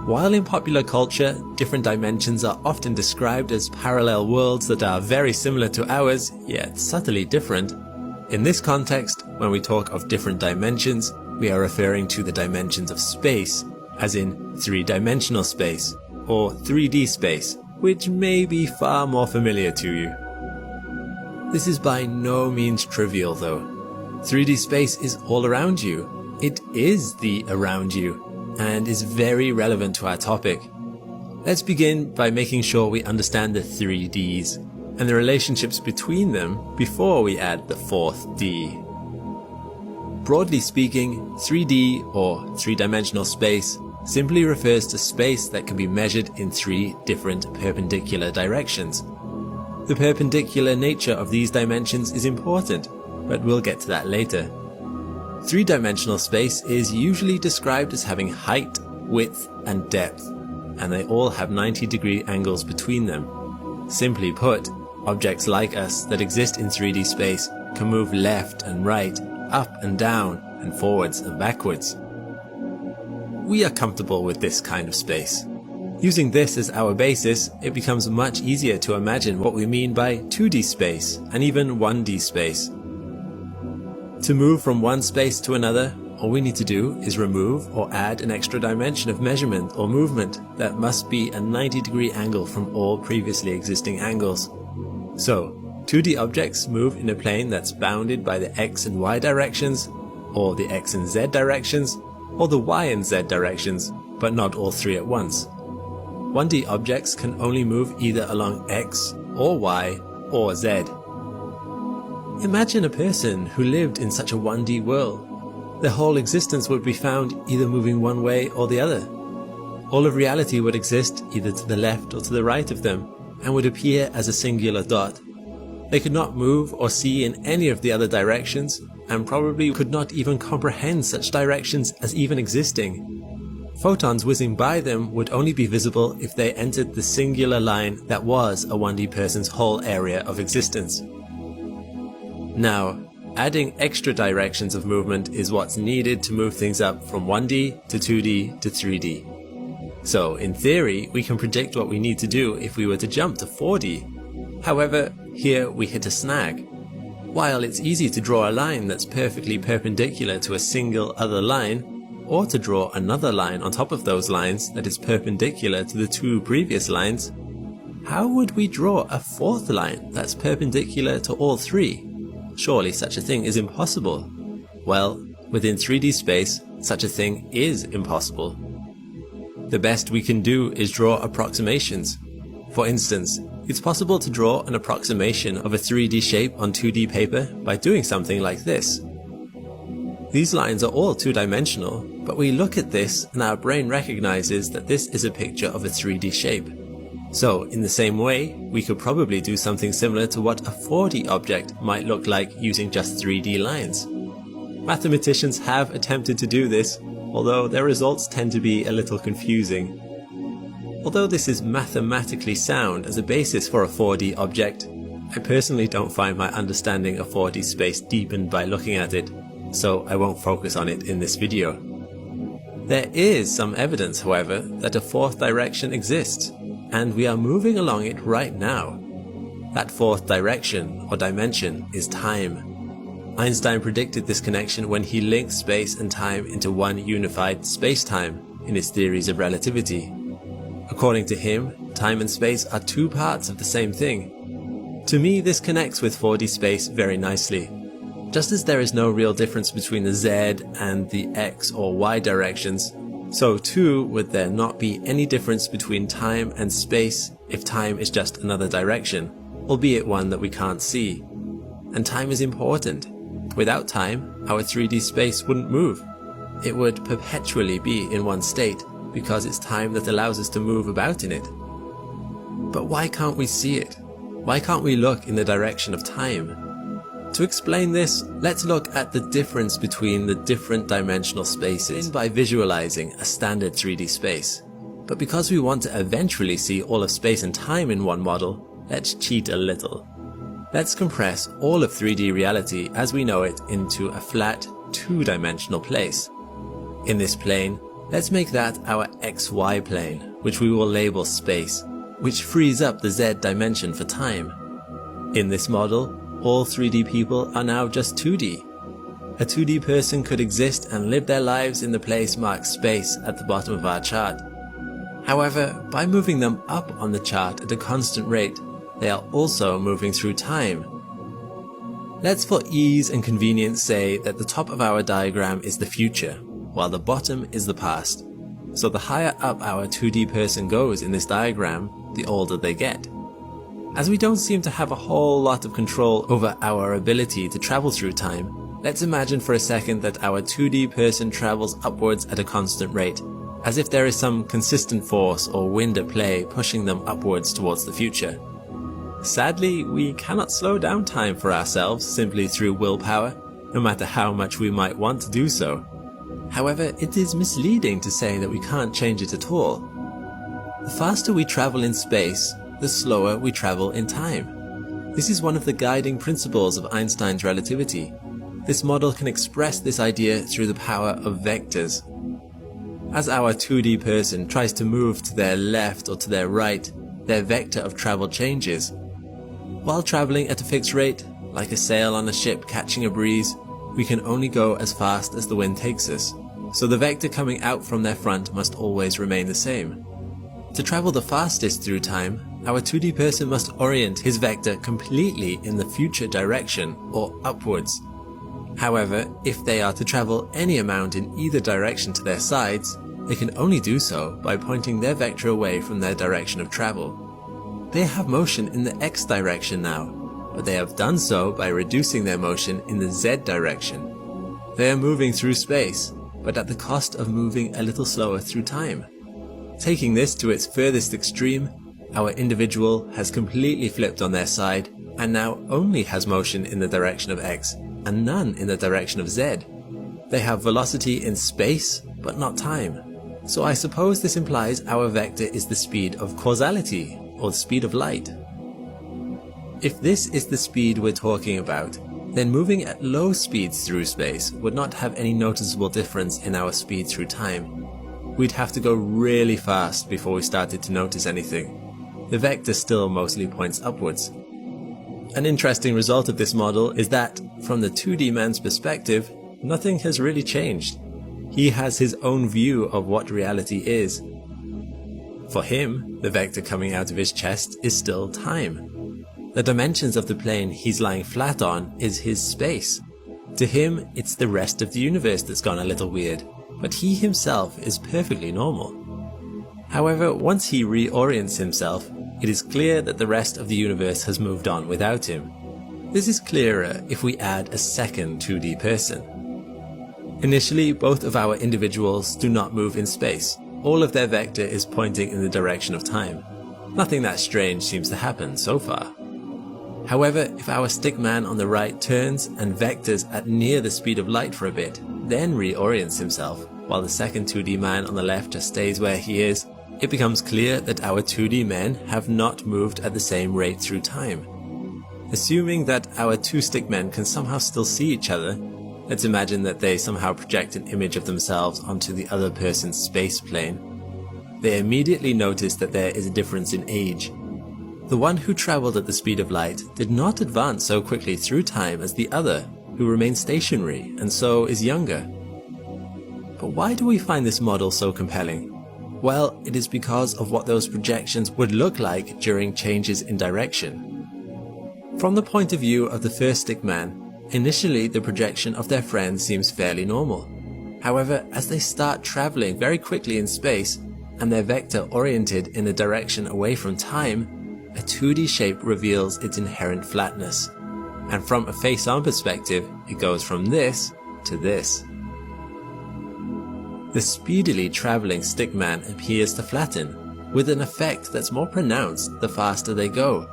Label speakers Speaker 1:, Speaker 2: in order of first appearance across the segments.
Speaker 1: While in popular culture, different dimensions are often described as parallel worlds that are very similar to ours, yet subtly different, in this context, when we talk of different dimensions, we are referring to the dimensions of space, as in three-dimensional space, or 3D space, which may be far more familiar to you. This is by no means trivial though. 3D space is all around you. It is the around you, and is very relevant to our topic. Let's begin by making sure we understand the 3Ds and the relationships between them before we add the fourth D. Broadly speaking, 3D or three-dimensional space simply refers to space that can be measured in three different perpendicular directions. The perpendicular nature of these dimensions is important, but we'll get to that later. Three-dimensional space is usually described as having height, width, and depth, and they all have 90-degree angles between them. Simply put, objects like us that exist in 3D space can move left and right, up and down, and forwards and backwards. We are comfortable with this kind of space. Using this as our basis, it becomes much easier to imagine what we mean by 2D space and even 1D space. To move from one space to another, all we need to do is remove or add an extra dimension of measurement or movement that must be a 90-degree angle from all previously existing angles. So, 2D objects move in a plane that's bounded by the X and Y directions, or the X and Z directions, or the Y and Z directions, but not all three at once. 1D objects can only move either along X or Y or Z. Imagine a person who lived in such a 1D world. Their whole existence would be found either moving one way or the other. All of reality would exist either to the left or to the right of them, and would appear as a singular dot. They could not move or see in any of the other directions, and probably could not even comprehend such directions as even existing. Photons whizzing by them would only be visible if they entered the singular line that was a 1D person's whole area of existence. Now, adding extra directions of movement is what's needed to move things up from 1D to 2D to 3D. So, in theory, we can predict what we need to do if we were to jump to 4D. However, here we hit a snag. While it's easy to draw a line that's perfectly perpendicular to a single other line, or to draw another line on top of those lines that is perpendicular to the two previous lines, how would we draw a fourth line that's perpendicular to all three? Surely such a thing is impossible. Well, within 3D space, such a thing is impossible. The best we can do is draw approximations. For instance, it's possible to draw an approximation of a 3D shape on 2D paper by doing something like this. These lines are all two-dimensional, but we look at this and our brain recognizes that this is a picture of a 3D shape. So, in the same way, we could probably do something similar to what a 4D object might look like using just 3D lines. Mathematicians have attempted to do this, although their results tend to be a little confusing. Although this is mathematically sound as a basis for a 4D object, I personally don't find my understanding of 4D space deepened by looking at it, so I won't focus on it in this video. There is some evidence, however, that a fourth direction exists, and we are moving along it right now. That fourth direction, or dimension, is time. Einstein predicted this connection when he linked space and time into one unified space-time in his theories of relativity. According to him, time and space are two parts of the same thing. To me, this connects with 4D space very nicely. Just as there is no real difference between the Z and the X or Y directions, so too would there not be any difference between time and space if time is just another direction, albeit one that we can't see. And time is important. Without time, our 3D space wouldn't move. It would perpetually be in one state, because it's time that allows us to move about in it. But why can't we see it? Why can't we look in the direction of time? To explain this, let's look at the difference between the different dimensional spaces by visualizing a standard 3D space. But because we want to eventually see all of space and time in one model, let's cheat a little. Let's compress all of 3D reality as we know it into a flat, two-dimensional place. In this plane, Let's make that our XY plane, which we will label space, which frees up the Z dimension for time. In this model, all 3D people are now just 2D. A 2D person could exist and live their lives in the place marked space at the bottom of our chart. However, by moving them up on the chart at a constant rate, they are also moving through time. Let's for ease and convenience say that the top of our diagram is the future, while the bottom is the past. So the higher up our 2D person goes in this diagram, the older they get. As we don't seem to have a whole lot of control over our ability to travel through time, let's imagine for a second that our 2D person travels upwards at a constant rate, as if there is some consistent force or wind at play pushing them upwards towards the future. Sadly, we cannot slow down time for ourselves simply through willpower, no matter how much we might want to do so. However, it is misleading to say that we can't change it at all. The faster we travel in space, the slower we travel in time. This is one of the guiding principles of Einstein's relativity. This model can express this idea through the power of vectors. As our 2D person tries to move to their left or to their right, their vector of travel changes. While traveling at a fixed rate, like a sail on a ship catching a breeze, we can only go as fast as the wind takes us, so the vector coming out from their front must always remain the same. To travel the fastest through time, our 2D person must orient his vector completely in the future direction, or upwards. However, if they are to travel any amount in either direction to their sides, they can only do so by pointing their vector away from their direction of travel. They have motion in the X direction now, but they have done so by reducing their motion in the Z direction. They are moving through space, but at the cost of moving a little slower through time. Taking this to its furthest extreme, our individual has completely flipped on their side and now only has motion in the direction of X and none in the direction of Z. They have velocity in space, but not time. So I suppose this implies our vector is the speed of causality, or the speed of light. If this is the speed we're talking about, then moving at low speeds through space would not have any noticeable difference in our speed through time. We'd have to go really fast before we started to notice anything. The vector still mostly points upwards. An interesting result of this model is that, from the 2D man's perspective, nothing has really changed. He has his own view of what reality is. For him, the vector coming out of his chest is still time. The dimensions of the plane he's lying flat on is his space. To him, it's the rest of the universe that's gone a little weird, but he himself is perfectly normal. However, once he reorients himself, it is clear that the rest of the universe has moved on without him. This is clearer if we add a second 2D person. Initially, both of our individuals do not move in space. All of their vector is pointing in the direction of time. Nothing that strange seems to happen so far. However, if our stick man on the right turns and vectors at near the speed of light for a bit, then reorients himself, while the second 2D man on the left just stays where he is, it becomes clear that our 2D men have not moved at the same rate through time. Assuming that our two stick men can somehow still see each other, let's imagine that they somehow project an image of themselves onto the other person's space plane. They immediately notice that there is a difference in age. The one who traveled at the speed of light did not advance so quickly through time as the other, who remained stationary and so is younger. But why do we find this model so compelling? Well, it is because of what those projections would look like during changes in direction. From the point of view of the first stick man, initially the projection of their friend seems fairly normal. However, as they start traveling very quickly in space, and their vector oriented in a direction away from time, a 2D shape reveals its inherent flatness. And from a face-on perspective, it goes from this to this. The speedily traveling stickman appears to flatten, with an effect that's more pronounced the faster they go,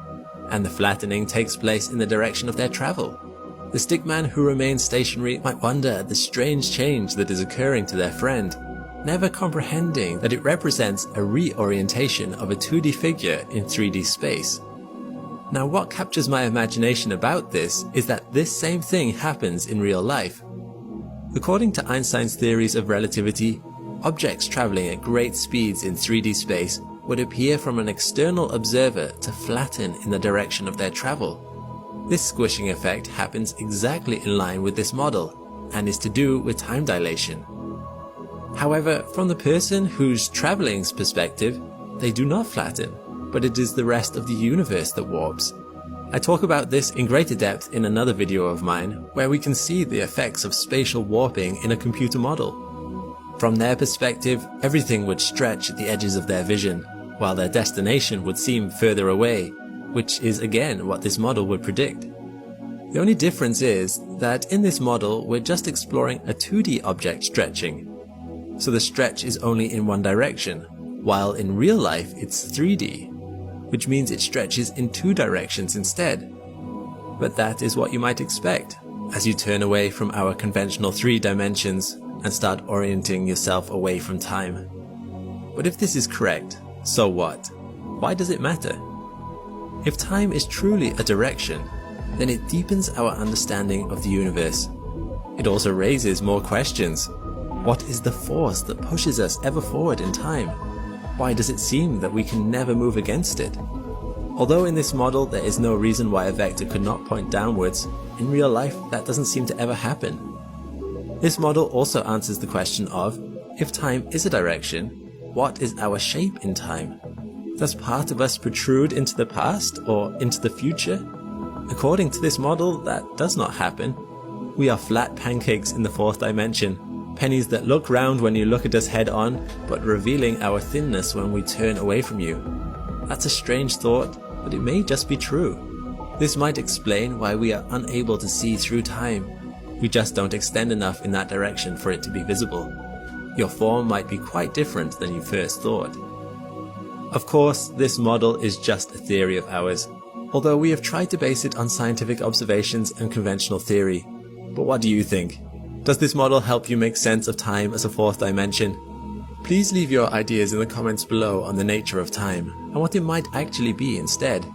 Speaker 1: and the flattening takes place in the direction of their travel. The stickman who remains stationary might wonder at the strange change that is occurring to their friend, never comprehending that it represents a reorientation of a 2D figure in 3D space. Now, what captures my imagination about this is that this same thing happens in real life. According to Einstein's theories of relativity, Objects traveling at great speeds in 3D space would appear from an external observer to flatten in the direction of their travel. This squishing effect happens exactly in line with this model and is to do with time dilation. However, from the person who's traveling's perspective, they do not flatten, but it is the rest of the universe that warps. I talk about this in greater depth in another video of mine, where we can see the effects of spatial warping in a computer model. From their perspective, everything would stretch at the edges of their vision, while their destination would seem further away, which is again what this model would predict. The only difference is that in this model we're just exploring a 2D object stretching, so the stretch is only in one direction, while in real life it's 3D, which means it stretches in two directions instead. But that is what you might expect as you turn away from our conventional 3 dimensions and start orienting yourself away from time. But if this is correct, so what? Why does it matter? If time is truly a direction, then it deepens our understanding of the universe. It also raises more questions. What is the force that pushes us ever forward in time? Why does it seem that we can never move against it? Although in this model there is no reason why a vector could not point downwards, in real life that doesn't seem to ever happen. This model also answers the question of, if time is a direction, what is our shape in time? Does part of us protrude into the past or into the future? According to this model, that does not happen. We are flat pancakes in the 4th dimension, pennies that look round when you look at us head on, but revealing our thinness when we turn away from you. That's a strange thought, but it may just be true. This might explain why we are unable to see through time. We just don't extend enough in that direction for it to be visible. Your form might be quite different than you first thought. Of course, this model is just a theory of ours, although we have tried to base it on scientific observations and conventional theory. But what do you think? Does this model help you make sense of time as a 4th dimension? Please leave your ideas in the comments below on the nature of time and what it might actually be instead.